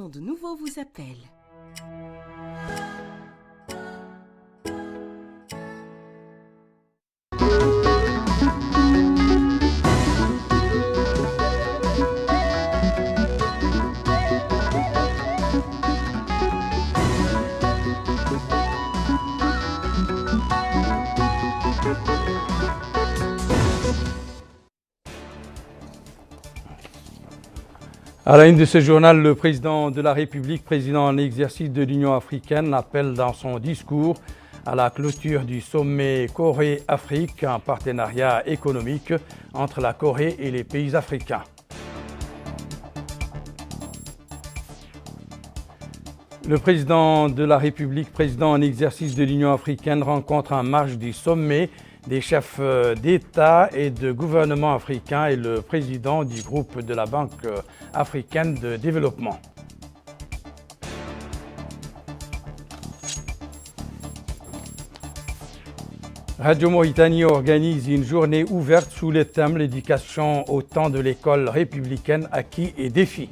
Monde Nouveau vous appelle. À la une de ce journal, le président de la République, président en exercice de l'Union africaine, appelle dans son discours à la clôture du sommet Corée-Afrique, un partenariat économique entre la Corée et les pays africains. Le président de la République, président en exercice de l'Union africaine, rencontre en marge du sommet des chefs d'État et de gouvernement africains et le président du groupe de la Banque africaine de développement. Radio Mauritanie organise une journée ouverte sous le thème « L'éducation au temps de l'école républicaine, acquis et défis ».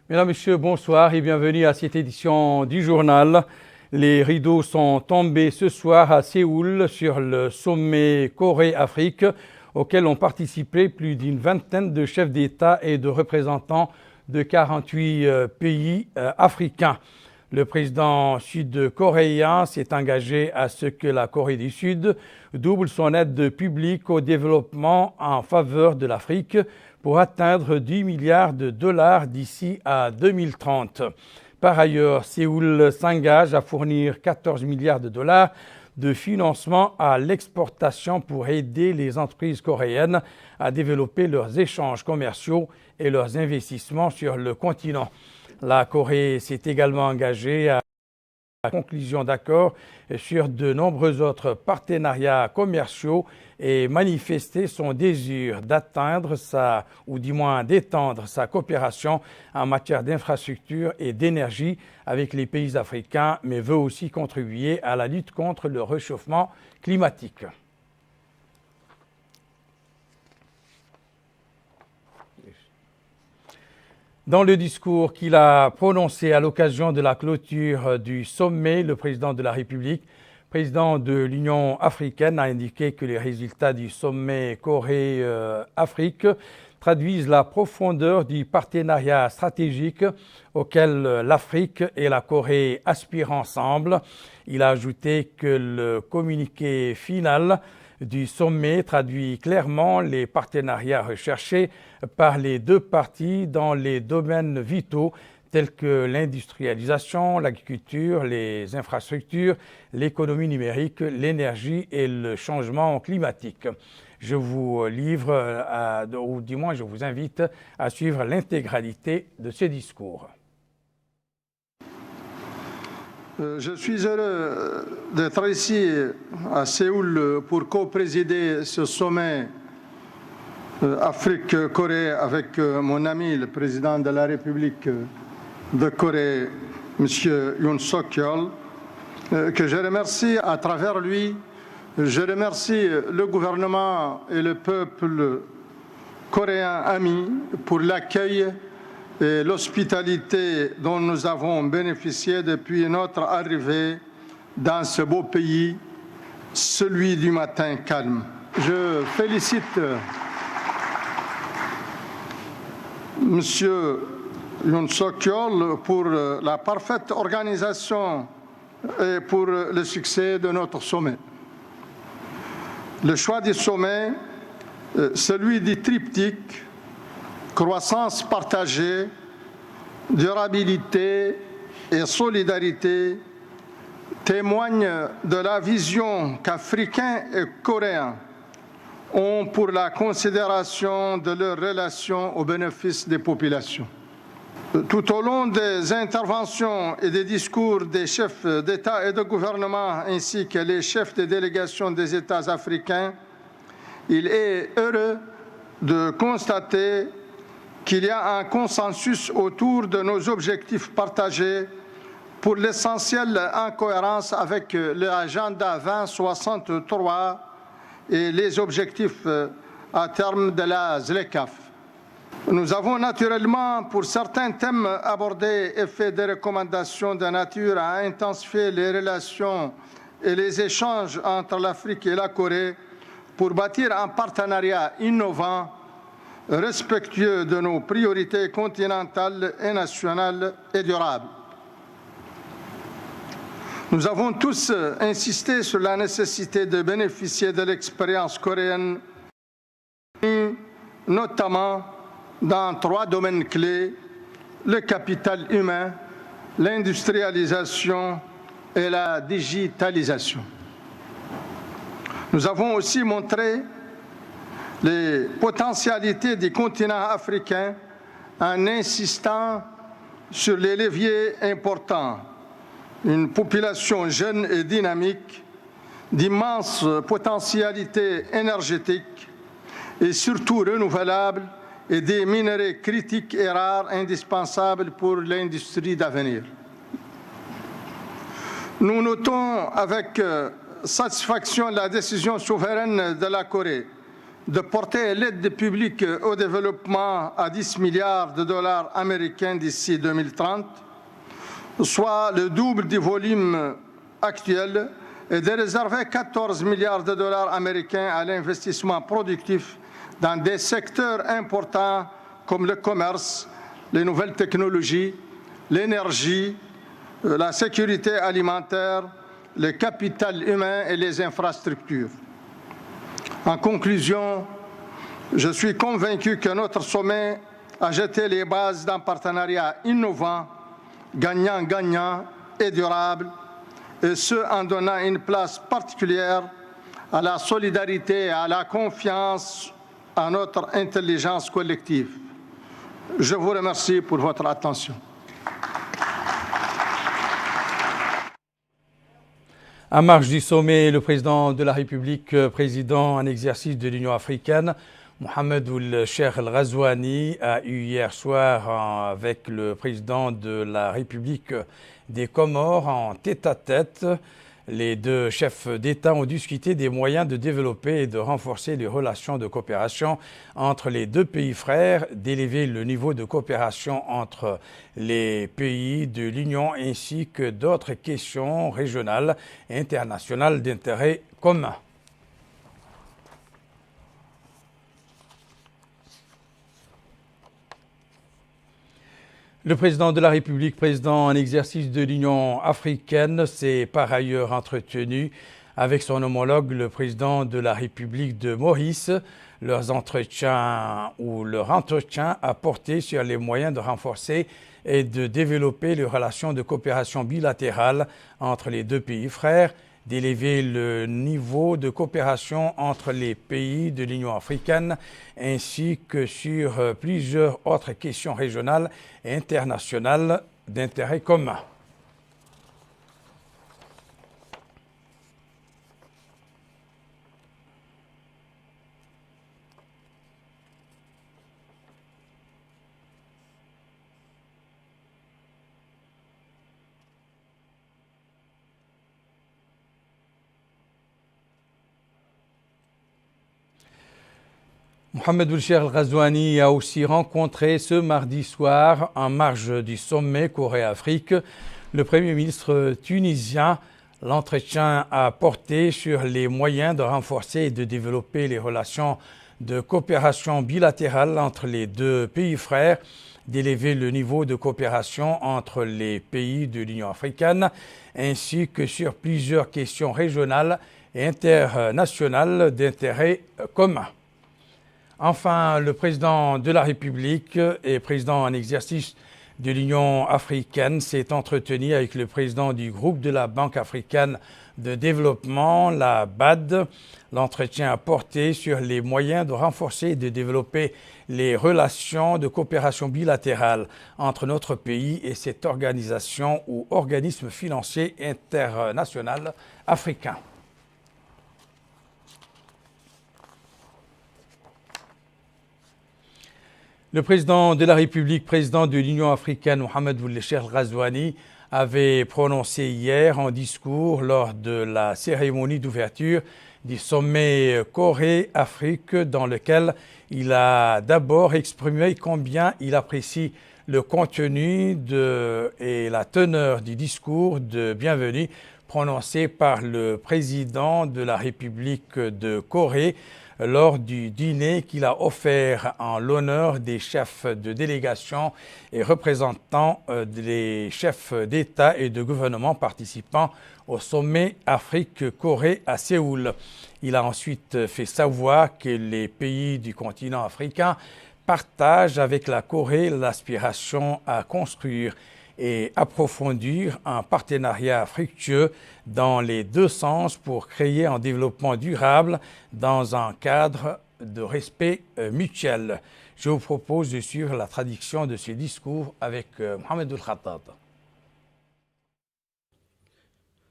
Mesdames, Messieurs, bonsoir et bienvenue à cette édition du journal. Les rideaux sont tombés ce soir à Séoul sur le sommet Corée-Afrique auquel ont participé plus d'une vingtaine de chefs d'État et de représentants de 48 pays africains. Le président sud-coréen s'est engagé à ce que la Corée du Sud double son aide publique au développement en faveur de l'Afrique pour atteindre 10 milliards de dollars d'ici à 2030. Par ailleurs, Séoul s'engage à fournir 14 milliards de dollars de financement à l'exportation pour aider les entreprises coréennes à développer leurs échanges commerciaux et leurs investissements sur le continent. La Corée s'est également engagée à la conclusion d'accords sur de nombreux autres partenariats commerciaux et manifesté son désir d'atteindre ou du moins d'étendre sa coopération en matière d'infrastructure et d'énergie avec les pays africains, mais veut aussi contribuer à la lutte contre le réchauffement climatique. Dans le discours qu'il a prononcé à l'occasion de la clôture du sommet, le président de la République, président de l'Union africaine, a indiqué que les résultats du sommet Corée-Afrique traduisent la profondeur du partenariat stratégique auquel l'Afrique et la Corée aspirent ensemble. Il a ajouté que le communiqué final du sommet traduit clairement les partenariats recherchés par les deux parties dans les domaines vitaux tels que l'industrialisation, l'agriculture, les infrastructures, l'économie numérique, l'énergie et le changement climatique. Je vous livre, ou du moins je vous invite à suivre l'intégralité de ce discours. Je suis heureux d'être ici à Séoul pour co-présider ce sommet Afrique-Corée avec mon ami, le président de la République de Corée, M. Yoon Suk-yeol, que je remercie à travers lui. Je remercie le gouvernement et le peuple coréen ami pour l'accueil et l'hospitalité dont nous avons bénéficié depuis notre arrivée dans ce beau pays, celui du matin calme. Je félicite M. Yoon Suk-yeol pour la parfaite organisation et pour le succès de notre sommet. Le choix du sommet, celui du triptyque, croissance partagée, durabilité et solidarité, témoigne de la vision qu'Africains et Coréens ont pour la considération de leurs relations au bénéfice des populations. Tout au long des interventions et des discours des chefs d'État et de gouvernement ainsi que les chefs des délégations des États africains, il est heureux de constater qu'il y a un consensus autour de nos objectifs partagés pour l'essentiel en cohérence avec l'agenda 2063 et les objectifs à terme de la ZLECAf. Nous avons naturellement, pour certains thèmes abordés, et fait des recommandations de nature à intensifier les relations et les échanges entre l'Afrique et la Corée pour bâtir un partenariat innovant, respectueux de nos priorités continentales et nationales et durables. Nous avons tous insisté sur la nécessité de bénéficier de l'expérience coréenne, notamment dans 3 domaines clés: le capital humain, l'industrialisation et la digitalisation. Nous avons aussi montré les potentialités du continent africain en insistant sur les leviers importants: une population jeune et dynamique, d'immenses potentialités énergétiques et surtout renouvelables, et des minerais critiques et rares indispensables pour l'industrie d'avenir. Nous notons avec satisfaction la décision souveraine de la Corée de porter l'aide publique au développement à 10 milliards de dollars américains d'ici 2030, soit le double du volume actuel, et de réserver 14 milliards de dollars américains à l'investissement productif dans des secteurs importants comme le commerce, les nouvelles technologies, l'énergie, la sécurité alimentaire, le capital humain et les infrastructures. En conclusion, je suis convaincu que notre sommet a jeté les bases d'un partenariat innovant, gagnant-gagnant et durable, et ce en donnant une place particulière à la solidarité et à la confiance à notre intelligence collective. Je vous remercie pour votre attention. En marge du sommet, le président de la République, président en exercice de l'Union africaine, Mohamed Ould Cheikh El Ghazouani, a eu hier soir avec le président de la République des Comores en tête-à-tête. Les deux chefs d'État ont discuté des moyens de développer et de renforcer les relations de coopération entre les deux pays frères, d'élever le niveau de coopération entre les pays de l'Union ainsi que d'autres questions régionales et internationales d'intérêt commun. Le président de la République, président en exercice de l'Union africaine, s'est par ailleurs entretenu avec son homologue, le président de la République de Maurice. Leur entretien a porté sur les moyens de renforcer et de développer les relations de coopération bilatérale entre les deux pays frères, d'élever le niveau de coopération entre les pays de l'Union africaine, ainsi que sur plusieurs autres questions régionales et internationales d'intérêt commun. Mohamed Ould Cheikh El Ghazouani a aussi rencontré ce mardi soir, en marge du sommet Corée-Afrique, le Premier ministre tunisien. L'entretien a porté sur les moyens de renforcer et de développer les relations de coopération bilatérale entre les deux pays frères, d'élever le niveau de coopération entre les pays de l'Union africaine, ainsi que sur plusieurs questions régionales et internationales d'intérêt commun. Enfin, le président de la République et président en exercice de l'Union africaine s'est entretenu avec le président du groupe de la Banque africaine de développement, la BAD. L'entretien a porté sur les moyens de renforcer et de développer les relations de coopération bilatérale entre notre pays et cette organisation ou organisme financier international africain. Le président de la République, président de l'Union africaine, Mohamed Ould Cheikh El Ghazouani, avait prononcé hier en discours lors de la cérémonie d'ouverture du sommet Corée-Afrique dans lequel il a d'abord exprimé combien il apprécie le contenu et la teneur du discours de bienvenue prononcé par le président de la République de Corée lors du dîner qu'il a offert en l'honneur des chefs de délégation et représentants des chefs d'État et de gouvernement participant au sommet Afrique-Corée à Séoul. Il a ensuite fait savoir que les pays du continent africain partagent avec la Corée l'aspiration à construire et approfondir un partenariat fructueux dans les deux sens pour créer un développement durable dans un cadre de respect mutuel. Je vous propose de suivre la traduction de ce discours avec Mohamed El-Khattab.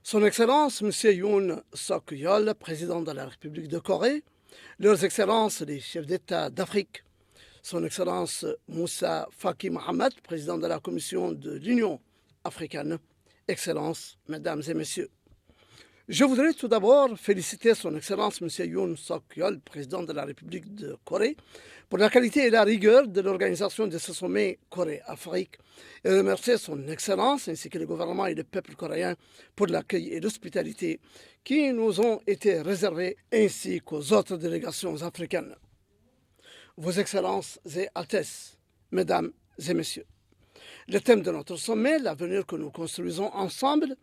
Son Excellence, M. Yoon Suk-yeol, président de la République de Corée, Leurs Excellences, les chefs d'État d'Afrique, Son Excellence Moussa Faki Mohamed, président de la Commission de l'Union africaine, Excellences, Mesdames et Messieurs. Je voudrais tout d'abord féliciter Son Excellence M. Yoon Suk-yeol, président de la République de Corée, pour la qualité et la rigueur de l'organisation de ce sommet Corée-Afrique et remercier Son Excellence ainsi que le gouvernement et le peuple coréen pour l'accueil et l'hospitalité qui nous ont été réservés ainsi qu'aux autres délégations africaines. Vos Excellences et Altesses, Mesdames et Messieurs, le thème de notre sommet, l'avenir que nous construisons ensemble,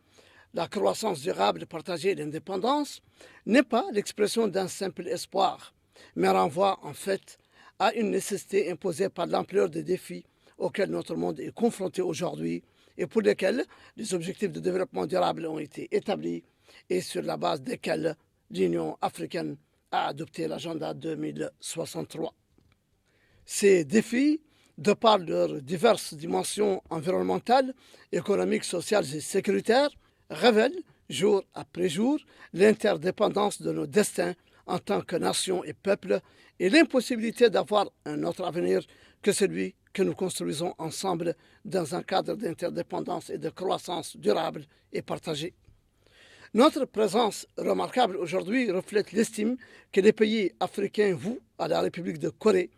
la croissance durable, partagée et l'indépendance, n'est pas l'expression d'un simple espoir, mais renvoie en fait à une nécessité imposée par l'ampleur des défis auxquels notre monde est confronté aujourd'hui et pour lesquels les objectifs de développement durable ont été établis et sur la base desquels l'Union africaine a adopté l'agenda 2063. Ces défis, de par leurs diverses dimensions environnementales, économiques, sociales et sécuritaires, révèlent jour après jour l'interdépendance de nos destins en tant que nation et peuple et l'impossibilité d'avoir un autre avenir que celui que nous construisons ensemble dans un cadre d'interdépendance et de croissance durable et partagée. Notre présence remarquable aujourd'hui reflète l'estime que les pays africains vouent à la République de Corée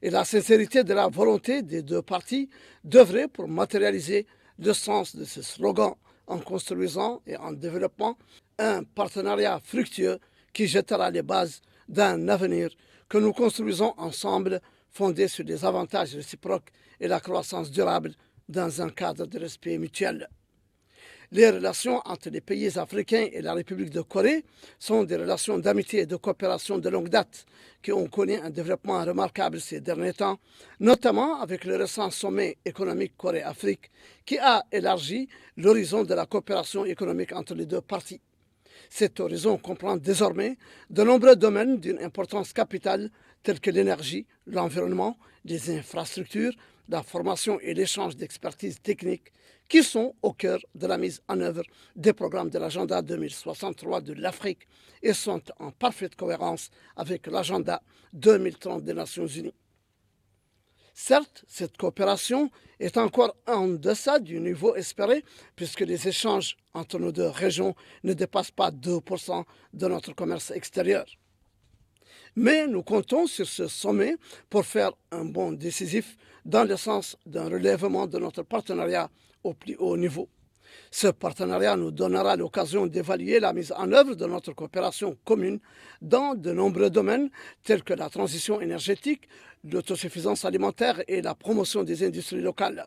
et la sincérité de la volonté des deux parties d'œuvrer pour matérialiser le sens de ce slogan en construisant et en développant un partenariat fructueux qui jettera les bases d'un avenir que nous construisons ensemble fondé sur les avantages réciproques et la croissance durable dans un cadre de respect mutuel. Les relations entre les pays africains et la République de Corée sont des relations d'amitié et de coopération de longue date qui ont connu un développement remarquable ces derniers temps, notamment avec le récent sommet économique Corée-Afrique qui a élargi l'horizon de la coopération économique entre les deux parties. Cet horizon comprend désormais de nombreux domaines d'une importance capitale tels que l'énergie, l'environnement, les infrastructures, la formation et l'échange d'expertise technique qui sont au cœur de la mise en œuvre des programmes de l'agenda 2063 de l'Afrique et sont en parfaite cohérence avec l'agenda 2030 des Nations Unies. Certes, cette coopération est encore en deçà du niveau espéré puisque les échanges entre nos deux régions ne dépassent pas 2% de notre commerce extérieur. Mais nous comptons sur ce sommet pour faire un bond décisif dans le sens d'un relèvement de notre partenariat au plus haut niveau. Ce partenariat nous donnera l'occasion d'évaluer la mise en œuvre de notre coopération commune dans de nombreux domaines tels que la transition énergétique, l'autosuffisance alimentaire et la promotion des industries locales.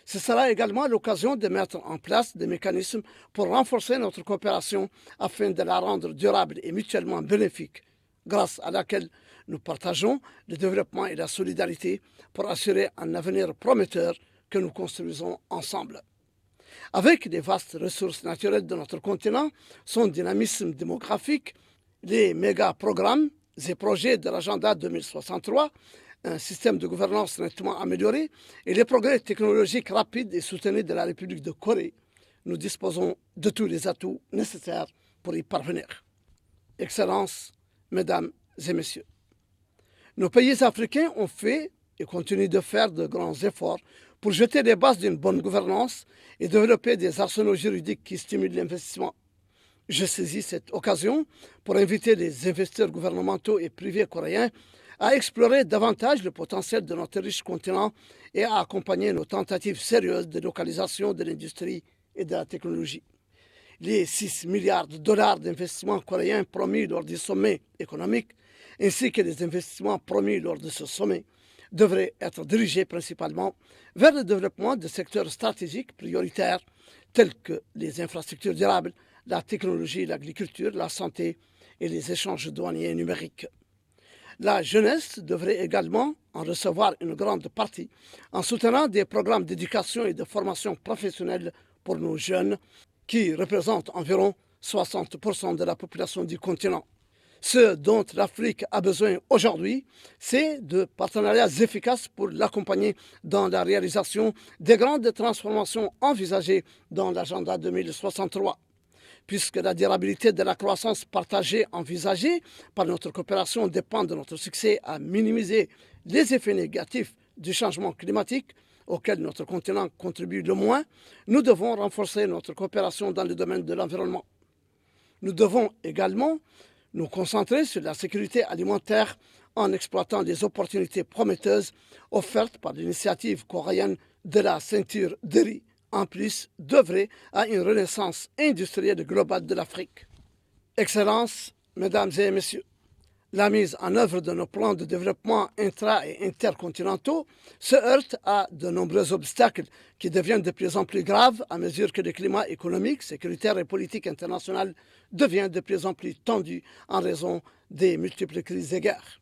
Ce sera également l'occasion de mettre en place des mécanismes pour renforcer notre coopération afin de la rendre durable et mutuellement bénéfique, grâce à laquelle nous partageons le développement et la solidarité pour assurer un avenir prometteur que nous construisons ensemble. Avec les vastes ressources naturelles de notre continent, son dynamisme démographique, les méga-programmes et projets de l'agenda 2063, un système de gouvernance nettement amélioré et les progrès technologiques rapides et soutenus de la République de Corée, nous disposons de tous les atouts nécessaires pour y parvenir. Excellences, Mesdames et Messieurs, nos pays africains ont fait et continuent de faire de grands efforts pour jeter les bases d'une bonne gouvernance et développer des arsenaux juridiques qui stimulent l'investissement. Je saisis cette occasion pour inviter les investisseurs gouvernementaux et privés coréens à explorer davantage le potentiel de notre riche continent et à accompagner nos tentatives sérieuses de localisation de l'industrie et de la technologie. Les 6 milliards de dollars d'investissements coréens promis lors du sommet économique, ainsi que les investissements promis lors de ce sommet, devraient être dirigés principalement vers le développement de secteurs stratégiques prioritaires tels que les infrastructures durables, la technologie, l'agriculture, la santé et les échanges douaniers numériques. La jeunesse devrait également en recevoir une grande partie en soutenant des programmes d'éducation et de formation professionnelle pour nos jeunes qui représentent environ 60% de la population du continent. Ce dont l'Afrique a besoin aujourd'hui, c'est de partenariats efficaces pour l'accompagner dans la réalisation des grandes transformations envisagées dans l'agenda 2063. Puisque la durabilité de la croissance partagée envisagée par notre coopération dépend de notre succès à minimiser les effets négatifs du changement climatique auquel notre continent contribue le moins, nous devons renforcer notre coopération dans le domaine de l'environnement. Nous devons également nous concentrer sur la sécurité alimentaire en exploitant les opportunités prometteuses offertes par l'initiative coréenne de la ceinture de riz, en plus d'œuvrer à une renaissance industrielle globale de l'Afrique. Excellences, Mesdames et Messieurs, la mise en œuvre de nos plans de développement intra- et intercontinentaux se heurte à de nombreux obstacles qui deviennent de plus en plus graves à mesure que le climat économique, sécuritaire et politique international devient de plus en plus tendu en raison des multiples crises et guerres.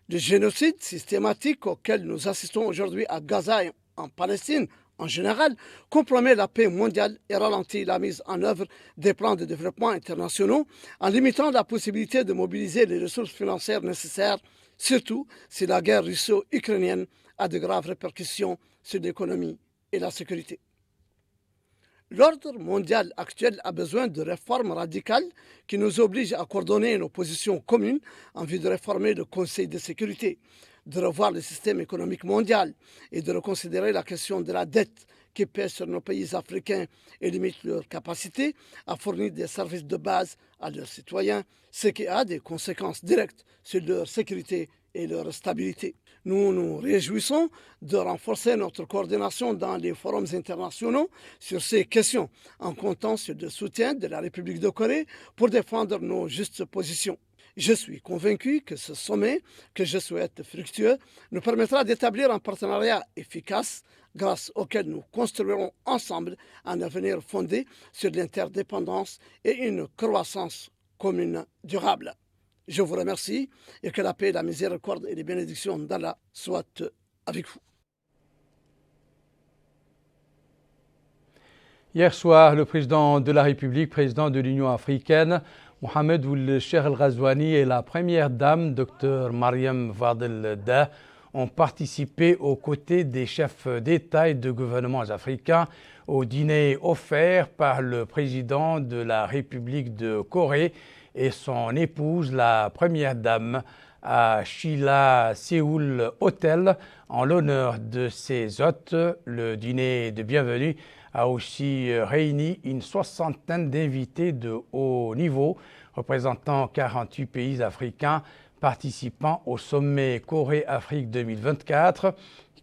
Le génocide systématique auquel nous assistons aujourd'hui à Gaza et en Palestine en général, compromet la paix mondiale et ralentit la mise en œuvre des plans de développement internationaux en limitant la possibilité de mobiliser les ressources financières nécessaires, surtout si la guerre russo-ukrainienne a de graves répercussions sur l'économie et la sécurité. L'ordre mondial actuel a besoin de réformes radicales qui nous obligent à coordonner nos positions communes en vue de réformer le Conseil de sécurité, de revoir le système économique mondial et de reconsidérer la question de la dette qui pèse sur nos pays africains et limite leur capacité à fournir des services de base à leurs citoyens, ce qui a des conséquences directes sur leur sécurité et leur stabilité. Nous nous réjouissons de renforcer notre coordination dans les forums internationaux sur ces questions, en comptant sur le soutien de la République de Corée pour défendre nos justes positions. Je suis convaincu que ce sommet, que je souhaite fructueux, nous permettra d'établir un partenariat efficace grâce auquel nous construirons ensemble un avenir fondé sur l'interdépendance et une croissance commune durable. Je vous remercie et que la paix, la miséricorde et les bénédictions d'Allah soient avec vous. Hier soir, le président de la République, président de l'Union africaine, Mohamed Ould Cheikh El Ghazouani et la première dame, Dr Mariam Wade El Daa, ont participé aux côtés des chefs d'État et de gouvernements africains au dîner offert par le président de la République de Corée et son épouse, la première dame, à Shilla Seoul Hotel en l'honneur de ses hôtes. Le dîner de bienvenue a aussi réuni une soixantaine d'invités de haut niveau représentant 48 pays africains participant au sommet Corée-Afrique 2024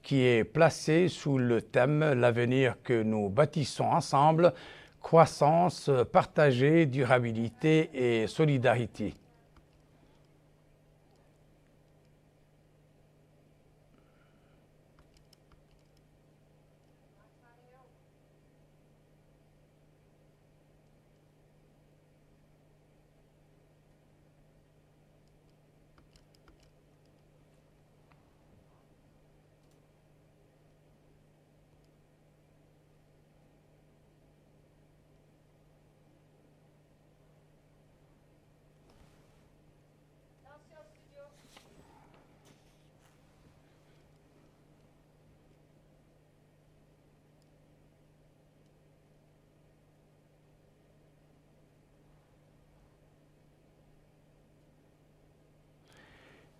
qui est placé sous le thème « L'avenir que nous bâtissons ensemble, croissance partagée, durabilité et solidarité ».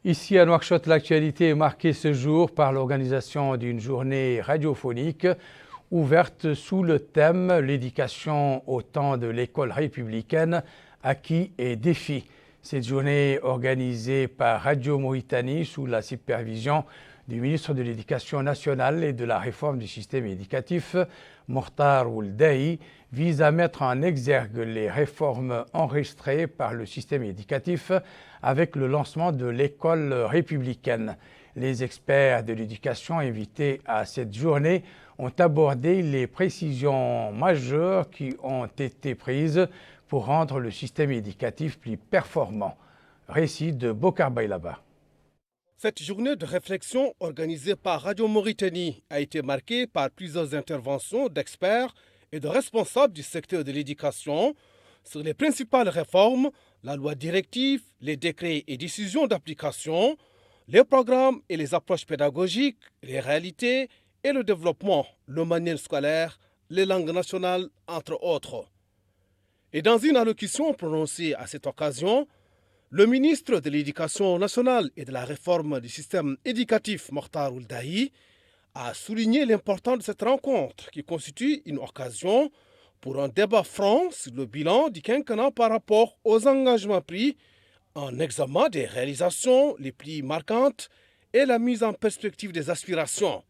Ici à Nouakchott, l'actualité est marquée ce jour par l'organisation d'une journée radiophonique ouverte sous le thème « L'éducation au temps de l'école républicaine, acquis et défis ». Cette journée organisée par Radio Mauritanie sous la supervision du ministre de l'Éducation nationale et de la réforme du système éducatif, Mokhtar Ould Dahi, vise à mettre en exergue les réformes enregistrées par le système éducatif avec le lancement de l'école républicaine. Les experts de l'éducation invités à cette journée ont abordé les précisions majeures qui ont été prises pour rendre le système éducatif plus performant. Récit de Bokar Baylaba. Cette journée de réflexion organisée par Radio Mauritanie a été marquée par plusieurs interventions d'experts et de responsables du secteur de l'éducation sur les principales réformes, la loi directive, les décrets et décisions d'application, les programmes et les approches pédagogiques, les réalités et le développement, le manuel scolaire, les langues nationales, entre autres. Et dans une allocution prononcée à cette occasion, le ministre de l'Éducation nationale et de la réforme du système éducatif, Mokhtar Ould Dahi, a souligné l'importance de cette rencontre qui constitue une occasion pour un débat franc sur le bilan du quinquennat par rapport aux engagements pris, un examen des réalisations les plus marquantes et la mise en perspective des aspirations.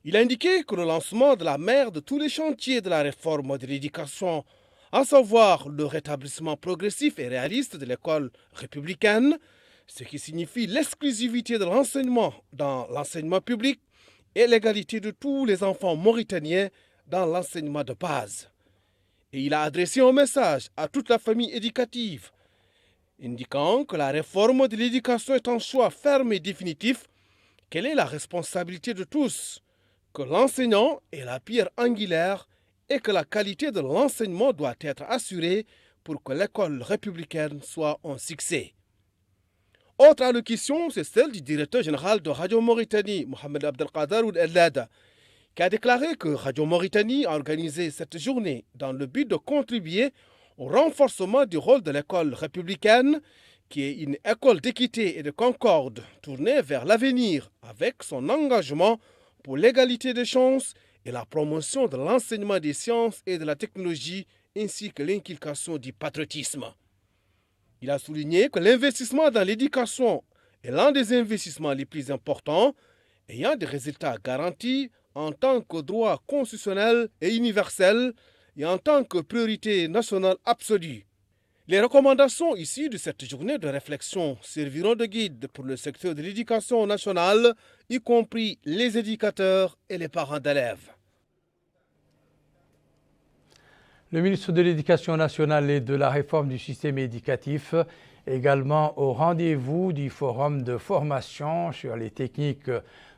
Il a indiqué que le lancement de la mère de tous les chantiers de la réforme de l'éducation, à savoir le rétablissement progressif et réaliste de l'école républicaine, ce qui signifie l'exclusivité de l'enseignement dans l'enseignement public et l'égalité de tous les enfants mauritaniens dans l'enseignement de base. Et il a adressé un message à toute la famille éducative, indiquant que la réforme de l'éducation est un choix ferme et définitif, qu'elle est la responsabilité de tous, que l'enseignant est la pierre angulaire et que la qualité de l'enseignement doit être assurée pour que l'école républicaine soit un succès. Autre allocution, c'est celle du directeur général de Radio Mauritanie, Mohamed Abdelkader Ould Ellada, qui a déclaré que Radio Mauritanie a organisé cette journée dans le but de contribuer au renforcement du rôle de l'école républicaine, qui est une école d'équité et de concorde tournée vers l'avenir avec son engagement pour l'égalité des chances et la promotion de l'enseignement des sciences et de la technologie ainsi que l'inculcation du patriotisme. Il a souligné que l'investissement dans l'éducation est l'un des investissements les plus importants ayant des résultats garantis en tant que droit constitutionnel et universel et en tant que priorité nationale absolue. Les recommandations issues de cette journée de réflexion serviront de guide pour le secteur de l'éducation nationale, y compris les éducateurs et les parents d'élèves. Le ministre de l'Éducation nationale et de la réforme du système éducatif, également au rendez-vous du forum de formation sur les techniques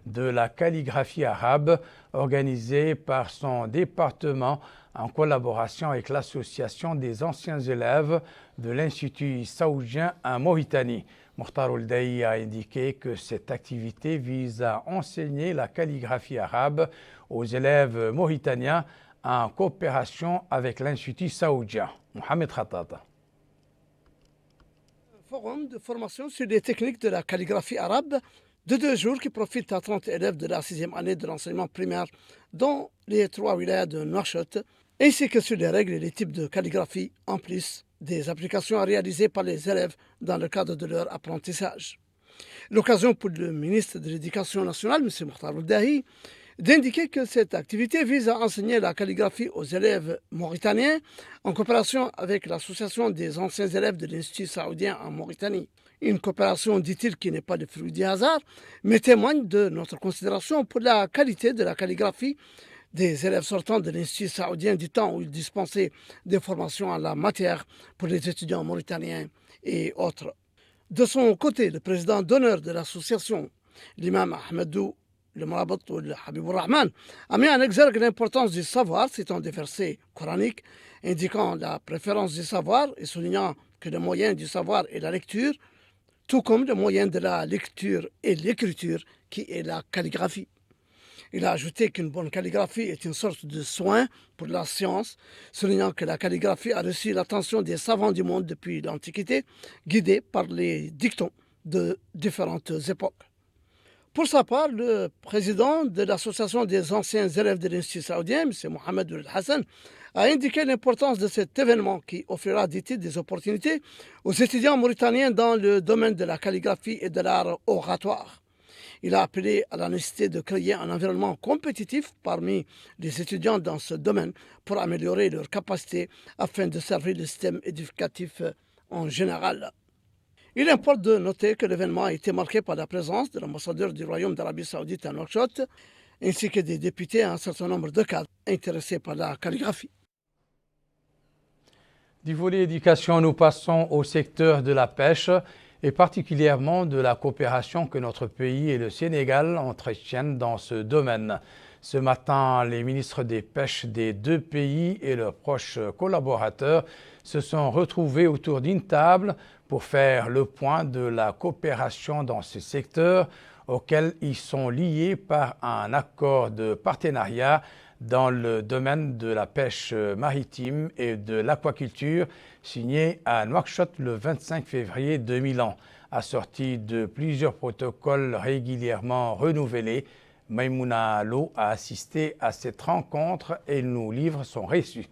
de la calligraphie arabe, organisé par son département en collaboration avec l'Association des anciens élèves de l'Institut saoudien en Mauritanie. Mokhtar Ould Dahi a indiqué que cette activité vise à enseigner la calligraphie arabe aux élèves mauritaniens en coopération avec l'Institut saoudien. Mohamed Khatata. Un forum de formation sur les techniques de la calligraphie arabe de 2 jours qui profite à 30 élèves de la 6e année de l'enseignement primaire dans les 3 wilayas de Nouakchott, ainsi que sur les règles et les types de calligraphie, en plus des applications à réaliser par les élèves dans le cadre de leur apprentissage. L'occasion pour le ministre de l'Éducation nationale, M. Mokhtar Ould Dahi, d'indiquer que cette activité vise à enseigner la calligraphie aux élèves mauritaniens en coopération avec l'Association des anciens élèves de l'Institut saoudien en Mauritanie. Une coopération, dit-il, qui n'est pas le fruit du hasard, mais témoigne de notre considération pour la qualité de la calligraphie des élèves sortants de l'Institut saoudien du temps où ils dispensaient des formations en la matière pour les étudiants mauritaniens et autres. De son côté, le président d'honneur de l'association, l'imam Ahmedou le Marabat ou le Habibour Rahman, a mis en exergue l'importance du savoir, citant des versets coraniques indiquant la préférence du savoir et soulignant que le moyen du savoir est la lecture, tout comme le moyen de la lecture et l'écriture qui est la calligraphie. Il a ajouté qu'une bonne calligraphie est une sorte de soin pour la science, soulignant que la calligraphie a reçu l'attention des savants du monde depuis l'Antiquité, guidés par les dictons de différentes époques. Pour sa part, le président de l'association des anciens élèves de l'Institut saoudien, M. Mohamed Ould Hassan, a indiqué l'importance de cet événement qui offrira, dit-il, des opportunités aux étudiants mauritaniens dans le domaine de la calligraphie et de l'art oratoire. Il a appelé à la nécessité de créer un environnement compétitif parmi les étudiants dans ce domaine pour améliorer leurs capacités afin de servir le système éducatif en général. Il importe de noter que l'événement a été marqué par la présence de l'ambassadeur du Royaume d'Arabie Saoudite à Nouakchott, ainsi que des députés et un certain nombre de cadres intéressés par la calligraphie. Du volet éducation, nous passons au secteur de la pêche et particulièrement de la coopération que notre pays et le Sénégal entretiennent dans ce domaine. Ce matin, les ministres des pêches des deux pays et leurs proches collaborateurs se sont retrouvés autour d'une table pour faire le point de la coopération dans ce secteur auquel ils sont liés par un accord de partenariat dans le domaine de la pêche maritime et de l'aquaculture signé à Nouakchott le 25 février 2001, assorti de plusieurs protocoles régulièrement renouvelés. Maïmouna Lo a assisté à cette rencontre et nous livre son récit.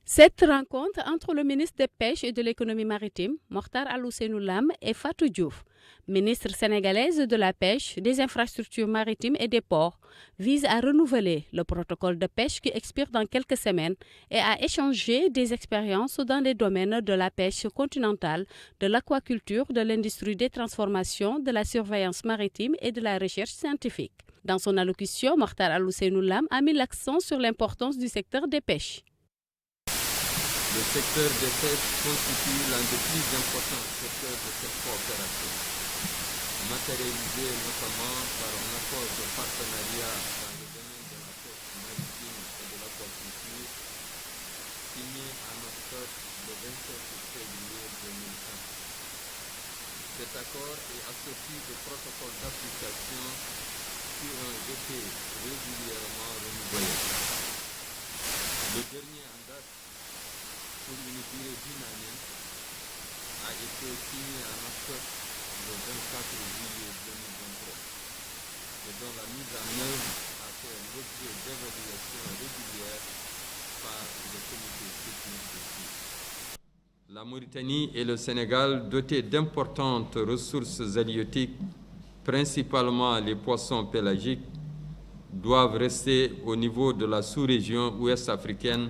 Cette rencontre entre le ministre des Pêches et de l'économie maritime, Mokhtar Al-Ousseynou Lam, et Fatou Diouf, ministre sénégalaise de la pêche, des infrastructures maritimes et des ports, vise à renouveler le protocole de pêche qui expire dans quelques semaines et à échanger des expériences dans les domaines de la pêche continentale, de l'aquaculture, de l'industrie des transformations, de la surveillance maritime et de la recherche scientifique. Dans son allocution, Mokhtar Al-Ousseynou Lam a mis l'accent sur l'importance du secteur des pêches. Le secteur des pêches constitue l'un des plus importants secteurs de cette coopération, matérialisé notamment par un accord de partenariat dans le domaine de la pêche maritime et de l'aquaculture, signé à Nouakchott le 27 février 2001. Cet accord est assorti de protocoles d'application qui ont été régulièrement renouvelés. Le dernier en date, pour une durée d'une année, a été signé à Nouakchott le 24 juillet 2023 et dont la mise en œuvre a fait l'objet d'évaluations régulières par le comité technique de suivi. La Mauritanie et le Sénégal, dotés d'importantes ressources halieutiques, principalement les poissons pélagiques, doivent rester au niveau de la sous-région ouest africaine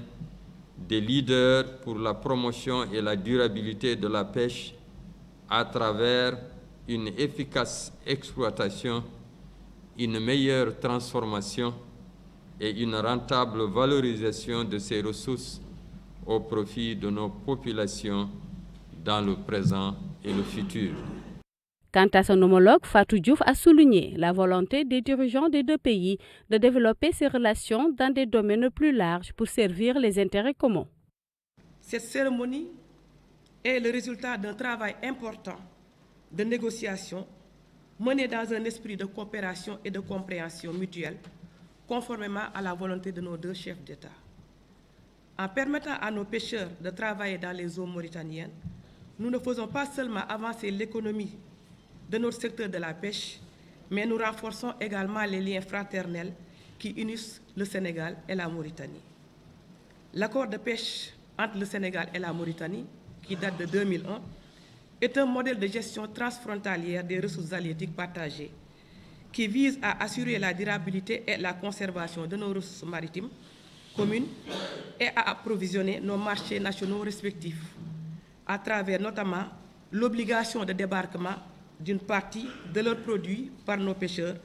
des leaders pour la promotion et la durabilité de la pêche à travers une efficace exploitation, une meilleure transformation et une rentable valorisation de ces ressources au profit de nos populations dans le présent et le futur. Quant à son homologue, Fatou Diouf a souligné la volonté des dirigeants des deux pays de développer ces relations dans des domaines plus larges pour servir les intérêts communs. Cette cérémonie est le résultat d'un travail important de négociation mené dans un esprit de coopération et de compréhension mutuelle, conformément à la volonté de nos deux chefs d'État. En permettant à nos pêcheurs de travailler dans les eaux mauritaniennes, nous ne faisons pas seulement avancer l'économie de notre secteur de la pêche, mais nous renforçons également les liens fraternels qui unissent le Sénégal et la Mauritanie. L'accord de pêche entre le Sénégal et la Mauritanie, qui date de 2001, est un modèle de gestion transfrontalière des ressources halieutiques partagées qui vise à assurer la durabilité et la conservation de nos ressources maritimes communes et à approvisionner nos marchés nationaux respectifs, à travers notamment l'obligation de débarquement d'une partie de leurs produits par nos pêcheurs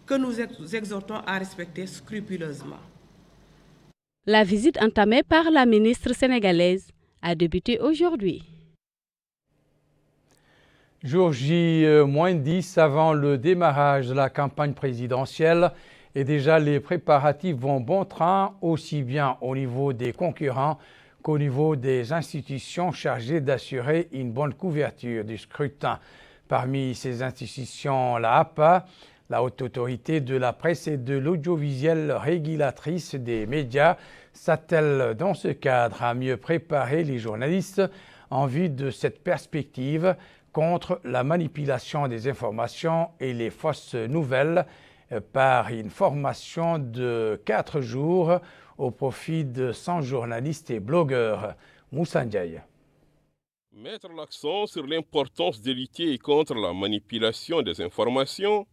que nous exhortons à respecter scrupuleusement. La visite entamée par la ministre sénégalaise a débuté aujourd'hui. Jour J-10 avant le démarrage de la campagne présidentielle et déjà les préparatifs vont bon train aussi bien au niveau des concurrents qu'au niveau des institutions chargées d'assurer une bonne couverture du scrutin. Parmi ces institutions, la APA, la Haute Autorité de la Presse et de l'Audiovisuel régulatrice des médias, s'attelle dans ce cadre à mieux préparer les journalistes en vue de cette perspective, contre la manipulation des informations et les fausses nouvelles par une formation de 4 jours au profit de 100 journalistes et blogueurs. Moussa Ndiaye. Mettre l'accent sur l'importance de lutter contre la manipulation des informations,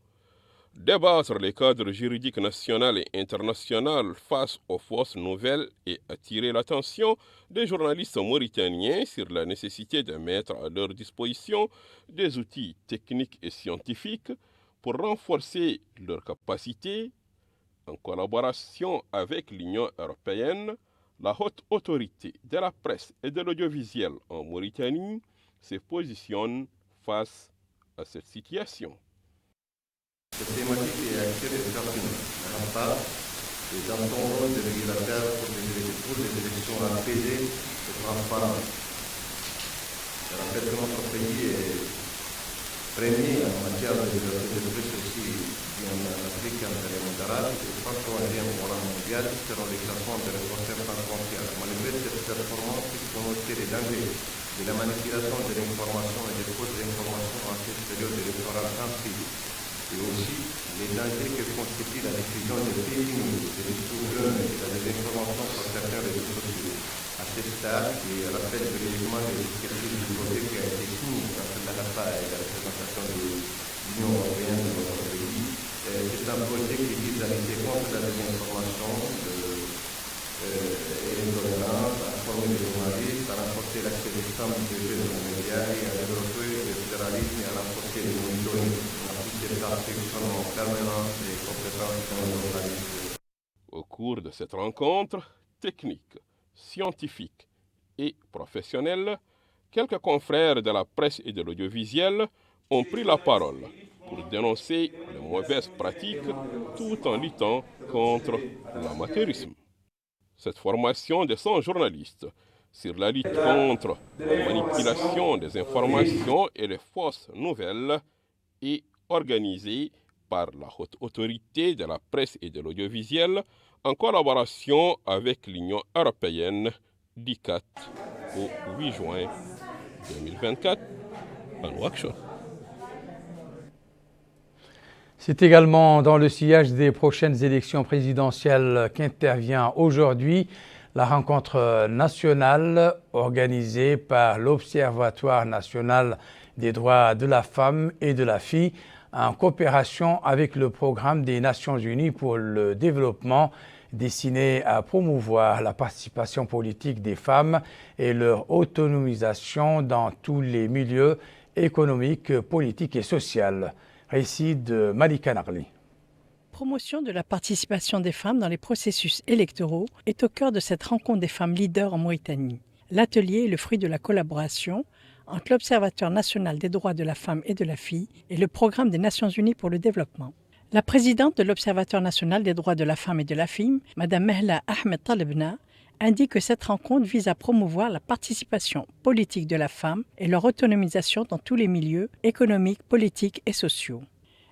débattre les cadres juridiques nationaux et internationaux face aux fausses nouvelles et attirer l'attention des journalistes mauritaniens sur la nécessité de mettre à leur disposition des outils techniques et scientifiques pour renforcer leurs capacités, en collaboration avec l'Union européenne. La haute autorité de la presse et de l'audiovisuel en Mauritanie se positionne face à cette situation. Cette thématique est actuelle et pertinente. La part est dans son rôle de régulateur pour les élections apaisées et transparentes. Je rappelle que notre pays est premier en matière de liberté de presse aussi en Afrique en termes mondiale et troisième au rang mondial selon les classements de Reporters sans frontières. Malgré cette performance, il faut noter les dangers de la manipulation de l'information et des fausses informations en cette période électorale sensible. Et aussi les dangers que constitue la diffusion des fake news, des discours et de la désinformation sur certains réseaux sociaux. À ce stade, il rappelle brièvement les dispositifs du projet qui a été signé entre la RAPA et la représentation de l'Union européenne de notre pays. C'est un projet qui vise à lutter contre la désinformation et l'intolérance, à former les journalistes, à renforcer l'accès des femmes et des jeunes aux médias et à développer le fédéralisme et à renforcer le monitoring. Au cours de cette rencontre technique, scientifique et professionnelle, quelques confrères de la presse et de l'audiovisuel ont pris la parole pour dénoncer les mauvaises pratiques tout en luttant contre l'amateurisme. Cette formation de 100 journalistes sur la lutte contre la manipulation des informations et les fausses nouvelles est organisée par la haute autorité de la presse et de l'audiovisuel en collaboration avec l'Union européenne du 4 au 8 juin 2024 à Nouakchott. C'est également dans le sillage des prochaines élections présidentielles qu'intervient aujourd'hui la rencontre nationale organisée par l'Observatoire national des droits de la femme et de la fille en coopération avec le programme des Nations unies pour le développement destiné à promouvoir la participation politique des femmes et leur autonomisation dans tous les milieux économiques, politiques et sociaux. Récit de Malika Narli. Promotion de la participation des femmes dans les processus électoraux est au cœur de cette rencontre des femmes leaders en Mauritanie. L'atelier est le fruit de la collaboration entre l'Observatoire national des droits de la femme et de la fille et le Programme des Nations unies pour le développement. La présidente de l'Observatoire national des droits de la femme et de la fille, Mme Mehla Ahmed Talebna, indique que cette rencontre vise à promouvoir la participation politique de la femme et leur autonomisation dans tous les milieux économiques, politiques et sociaux.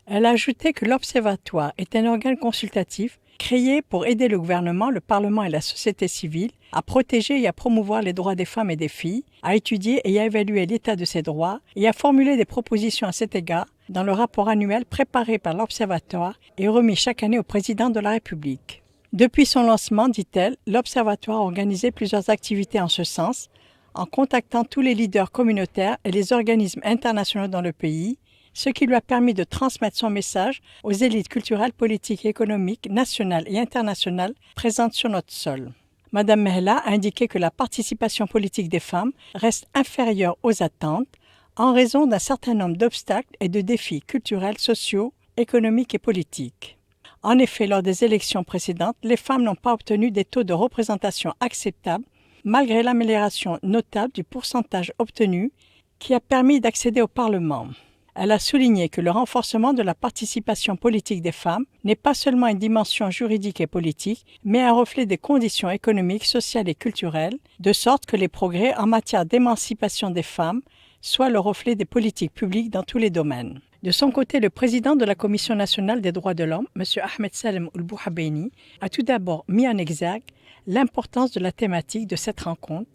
Elle a ajouté que l'Observatoire est un organe consultatif créé pour aider le gouvernement, le Parlement et la société civile à protéger et à promouvoir les droits des femmes et des filles, à étudier et à évaluer l'état de ces droits et à formuler des propositions à cet égard dans le rapport annuel préparé par l'Observatoire et remis chaque année au président de la République. Depuis son lancement, dit-elle, l'Observatoire a organisé plusieurs activités en ce sens, en contactant tous les leaders communautaires et les organismes internationaux dans le pays, ce qui lui a permis de transmettre son message aux élites culturelles, politiques et économiques nationales et internationales présentes sur notre sol. Madame Mehla a indiqué que la participation politique des femmes reste inférieure aux attentes en raison d'un certain nombre d'obstacles et de défis culturels, sociaux, économiques et politiques. En effet, lors des élections précédentes, les femmes n'ont pas obtenu des taux de représentation acceptables malgré l'amélioration notable du pourcentage obtenu qui a permis d'accéder au Parlement. Elle a souligné que le renforcement de la participation politique des femmes n'est pas seulement une dimension juridique et politique, mais un reflet des conditions économiques, sociales et culturelles, de sorte que les progrès en matière d'émancipation des femmes soient le reflet des politiques publiques dans tous les domaines. De son côté, le président de la Commission nationale des droits de l'homme, M. Ahmed Salem Ould Bouhabeini, a tout d'abord mis en exergue l'importance de la thématique de cette rencontre,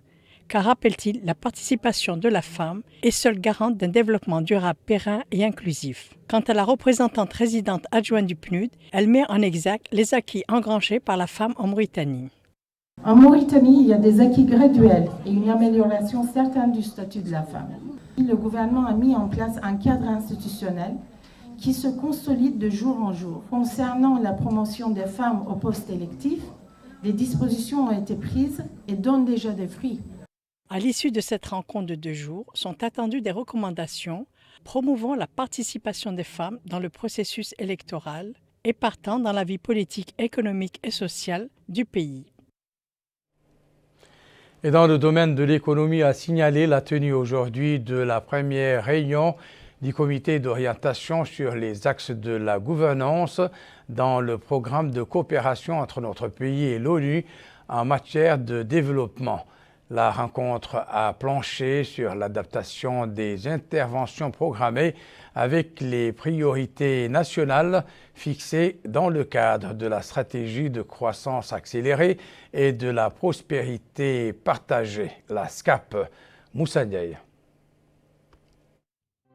car, rappelle-t-il, la participation de la femme est seule garante d'un développement durable, périn et inclusif. Quant à la représentante résidente adjointe du PNUD, elle met en exergue les acquis engrangés par la femme en Mauritanie. En Mauritanie, il y a des acquis graduels et une amélioration certaine du statut de la femme. Le gouvernement a mis en place un cadre institutionnel qui se consolide de jour en jour. Concernant la promotion des femmes aux postes électifs, des dispositions ont été prises et donnent déjà des fruits. À l'issue de cette rencontre de 2 jours, sont attendues des recommandations promouvant la participation des femmes dans le processus électoral et partant dans la vie politique, économique et sociale du pays. Et dans le domaine de l'économie, a signalé la tenue aujourd'hui de la première réunion du comité d'orientation sur les axes de la gouvernance dans le programme de coopération entre notre pays et l'ONU en matière de développement. La rencontre a planché sur l'adaptation des interventions programmées avec les priorités nationales fixées dans le cadre de la stratégie de croissance accélérée et de la prospérité partagée, la SCAP. Moussa Ndiaye.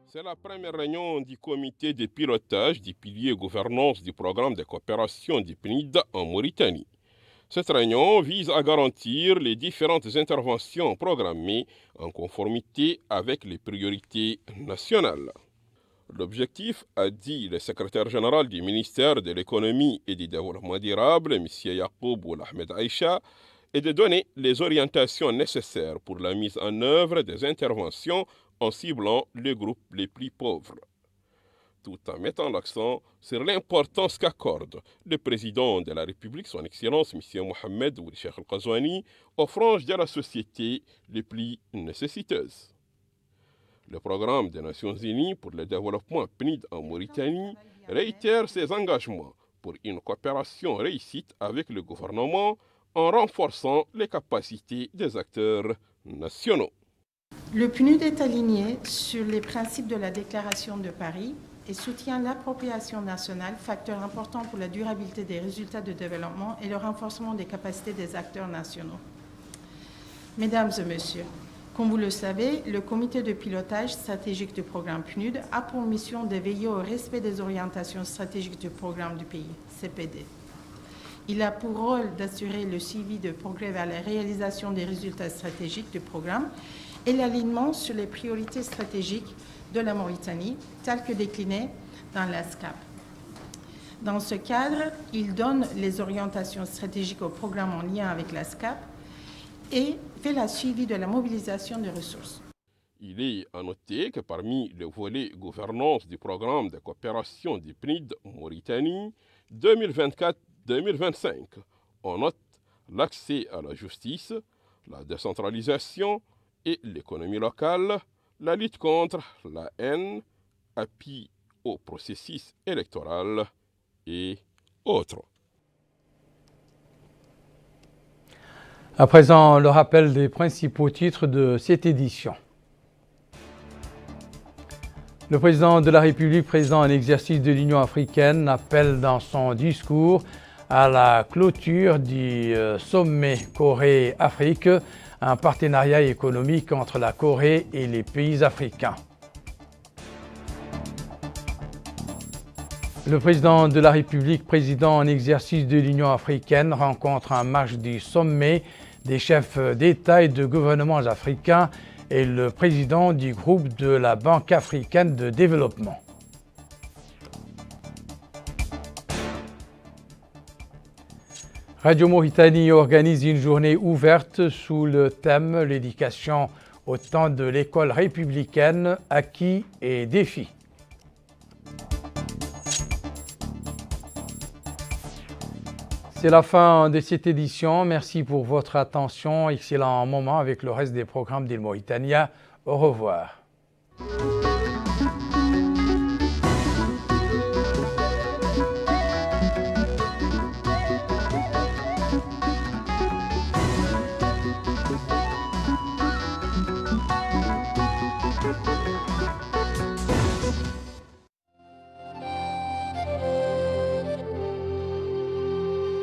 C'est la première réunion du comité de pilotage du pilier gouvernance du programme de coopération du PNID en Mauritanie. Cette réunion vise à garantir les différentes interventions programmées en conformité avec les priorités nationales. L'objectif, a dit le secrétaire général du ministère de l'économie et du développement durable, M. Yacoub Ahmed Aïcha, est de donner les orientations nécessaires pour la mise en œuvre des interventions en ciblant les groupes les plus pauvres, tout en mettant l'accent sur l'importance qu'accorde le président de la République, son Excellence M. Mohamed Ould Cheikh Al-Ghazouani, aux franges de la société les plus nécessiteuses. Le programme des Nations Unies pour le développement PNID en Mauritanie réitère ses engagements pour une coopération réussite avec le gouvernement en renforçant les capacités des acteurs nationaux. Le PNUD est aligné sur les principes de la Déclaration de Paris et soutient l'appropriation nationale, facteur important pour la durabilité des résultats de développement et le renforcement des capacités des acteurs nationaux. Mesdames et messieurs, comme vous le savez, le comité de pilotage stratégique du programme PNUD a pour mission de veiller au respect des orientations stratégiques du programme du pays, CPD. Il a pour rôle d'assurer le suivi de progrès vers la réalisation des résultats stratégiques du programme et l'alignement sur les priorités stratégiques de la Mauritanie, telles que déclinées dans la SCAP. Dans ce cadre, il donne les orientations stratégiques au programme en lien avec la SCAP et fait la suivi de la mobilisation des ressources. Il est à noter que parmi les volets gouvernance du programme de coopération du PNID Mauritanie 2024-2025, on note l'accès à la justice, la décentralisation et l'économie locale, la lutte contre la haine, appui au processus électoral et autres. À présent, le rappel des principaux titres de cette édition. Le président de la République, président en exercice de l'Union africaine, appelle dans son discours à la clôture du sommet Corée-Afrique, un partenariat économique entre la Corée et les pays africains. Le président de la République, président en exercice de l'Union africaine, rencontre en marge du sommet des chefs d'État et de gouvernements africains et le président du groupe de la Banque africaine de développement. Radio Mauritanie organise une journée ouverte sous le thème « L'éducation au temps de l'école républicaine, acquis et défis ». C'est la fin de cette édition. Merci pour votre attention. Excellent moment avec le reste des programmes d'Il Mauritania. Au revoir.